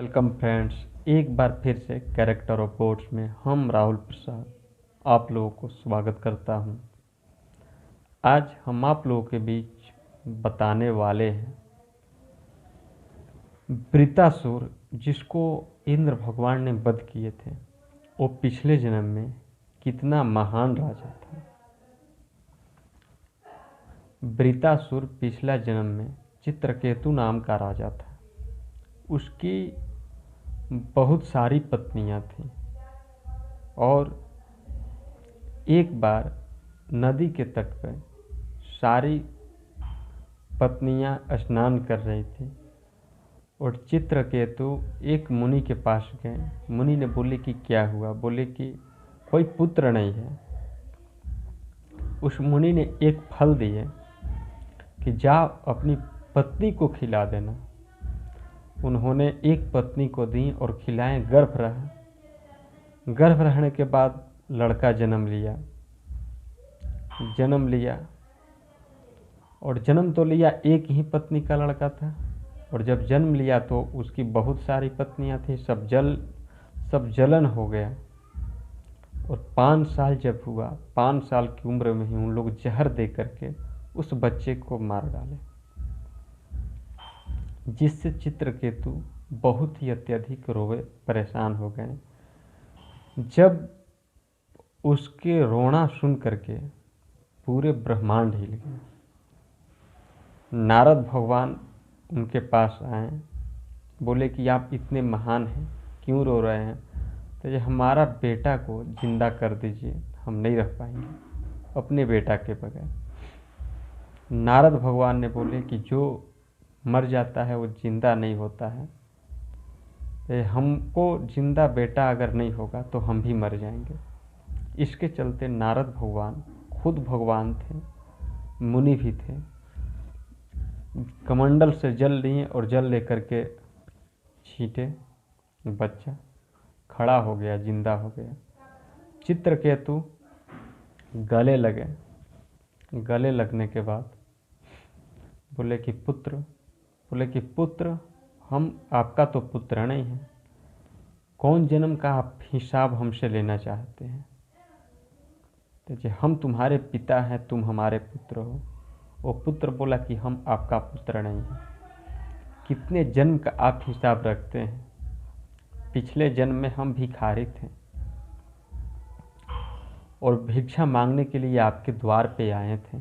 Welcome friends, एक बार फिर से कैरेक्टर ऑफ गोड्स में हम राहुल प्रसाद आप लोगों को स्वागत करता हूं। आज हम आप लोगों के बीच बताने वाले हैं वृत्तासुर, जिसको इंद्र भगवान ने वध किए थे। वो पिछले जन्म में कितना महान राजा था। वृत्तासुर पिछला जन्म में चित्रकेतु नाम का राजा था। उसकी बहुत सारी पत्नियां थीं और एक बार नदी के तट पर सारी पत्नियां स्नान कर रही थी और चित्रकेतु एक मुनि के पास गए। मुनि ने बोले कि क्या हुआ? बोले कि कोई पुत्र नहीं है। उस मुनि ने एक फल दिए कि जाओ अपनी पत्नी को खिला देना। उन्होंने एक पत्नी को दी और खिलाएं। गर्भ रहने के बाद लड़का जन्म लिया और जन्म तो लिया, एक ही पत्नी का लड़का था। और जब जन्म लिया तो उसकी बहुत सारी पत्नियां थी, सब जलन हो गया। और 5 साल जब हुआ, 5 साल की उम्र में ही उन लोग जहर दे करके उस बच्चे को मार डाले, जिससे चित्रकेतु बहुत ही अत्यधिक रोए, परेशान हो गए। जब उसके रोना सुन करके पूरे ब्रह्मांड हिल गए। नारद भगवान उनके पास आए, बोले कि आप इतने महान हैं, क्यों रो रहे हैं? तो ये हमारा बेटा को जिंदा कर दीजिए, हम नहीं रह पाएंगे अपने बेटा के बगैर। नारद भगवान ने बोले कि जो मर जाता है वो जिंदा नहीं होता है। हमको जिंदा बेटा अगर नहीं होगा तो हम भी मर जाएंगे। इसके चलते नारद भगवान खुद भगवान थे, मुनि भी थे। कमंडल से जल लिए और जल लेकर के छींटे, बच्चा खड़ा हो गया, जिंदा हो गया। चित्रकेतु गले लगने के बाद बोले कि पुत्र, हम आपका तो पुत्र नहीं है। कौन जन्म का आप हिसाब हमसे लेना चाहते हैं? तो हम तुम्हारे पिता हैं, तुम हमारे पुत्र हो। वो पुत्र बोला कि हम आपका पुत्र नहीं हैं। कितने जन्म का आप हिसाब रखते हैं? पिछले जन्म में हम भिखारी थे और भिक्षा मांगने के लिए आपके द्वार पे आए थे।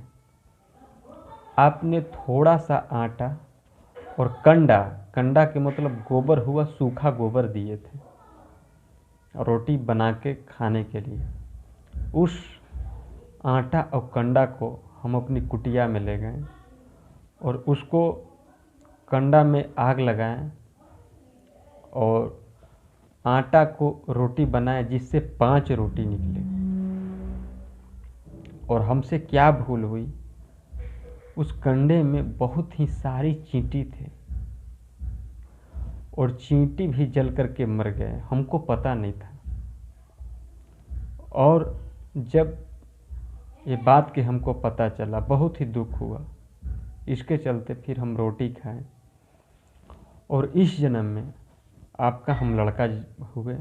आपने थोड़ा सा आटा और कंडा के मतलब गोबर हुआ, सूखा गोबर दिए थे रोटी बना के खाने के लिए। उस आटा और कंडा को हम अपनी कुटिया में ले गए और उसको कंडा में आग लगाएं और आटा को रोटी बनाए, जिससे 5 रोटी निकले। और हमसे क्या भूल हुई, उस कंडे में बहुत ही सारी चींटी थे और चींटी भी जल करके मर गए, हमको पता नहीं था। और जब ये बात कि हमको पता चला, बहुत ही दुख हुआ। इसके चलते फिर हम रोटी खाएं और इस जन्म में आपका हम लड़का हुए।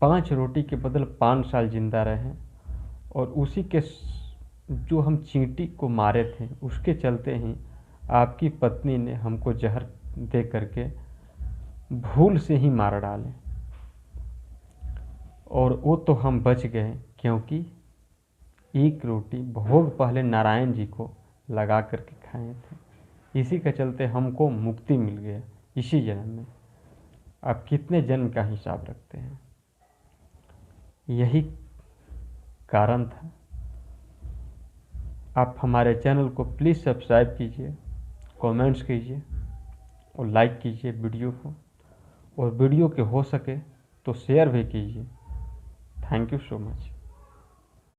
5 रोटी के बदल 5 साल जिंदा रहे और उसी के जो हम चींटी को मारे थे उसके चलते ही आपकी पत्नी ने हमको जहर दे करके भूल से ही मार डाले। और वो तो हम बच गए, क्योंकि एक रोटी भोग पहले नारायण जी को लगा करके खाए थे। इसी के चलते हमको मुक्ति मिल गया इसी जन्म में। आप कितने जन्म का हिसाब रखते हैं? यही कारण था। आप हमारे चैनल को प्लीज़ सब्सक्राइब कीजिए, कमेंट्स कीजिए और लाइक कीजिए वीडियो को, और वीडियो के हो सके तो शेयर भी कीजिए। Thank you so much.